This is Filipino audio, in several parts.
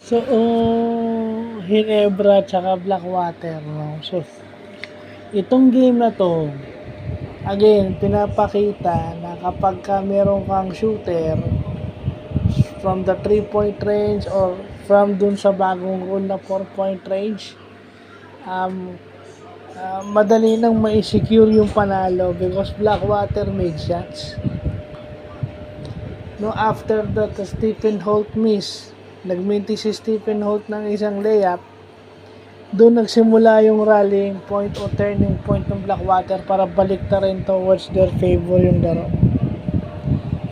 So, Hinebra tsaka Blackwater, no? So, itong game na to, again, pinapakita na kapag ka meron kang shooter from the 3-point range or from dun sa bagong rule na 4-point range, madali nang ma-secure yung panalo because Blackwater made shots. No, after that, Stephen Holt miss. Nagminti si Stephen Holt ng isang layup. Doon nagsimula yung rallying point o turning point ng Blackwater para balik na rin towards their favor yung laro.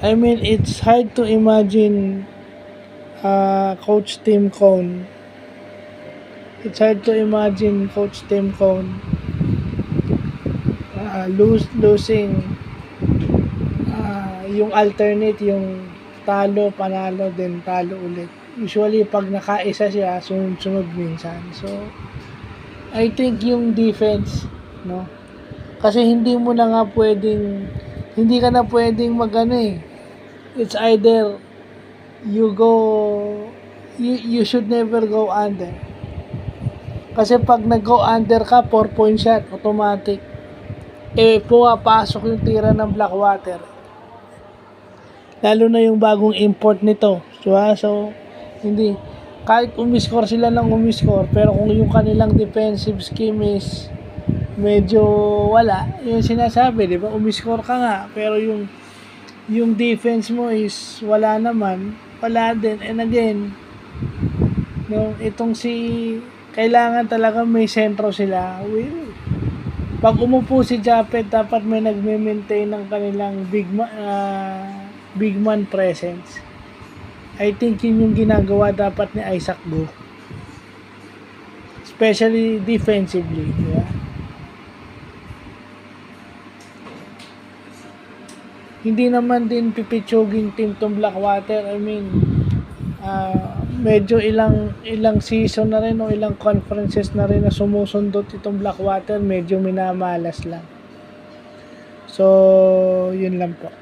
I mean, it's hard to imagine Coach Tim Cone. It's hard to imagine Coach Tim Cone losing yung alternate, yung talo, panalo, then talo ulit. Usually, pag nakaisa siya, sunod-sunod minsan. So, I think yung defense, no? Kasi hindi ka na pwedeng magano eh. It's either you should never go under. Kasi pag nag-go under ka, 4-point shot, automatic. Pumapasok yung tira ng Blackwater. Lalo na yung bagong import nito. So hindi. Kahit umiscore sila ng umiscore, pero kung yung kanilang defensive scheme is medyo wala, yung sinasabi, di ba? Umiscore ka nga, pero yung defense mo is wala naman, wala din. And again, no, kailangan talaga may sentro sila. Pag umupo si Japet, dapat may nagme-maintain ng kanilang big man presence. I think yun yung ginagawa dapat ni Isaac Go. Especially defensively. Yeah. Hindi naman din pipitsuging team tong Blackwater. I mean, medyo ilang season na rin o ilang conferences na rin na sumusundot itong Blackwater. Medyo minamalas lang. So, yun lang po.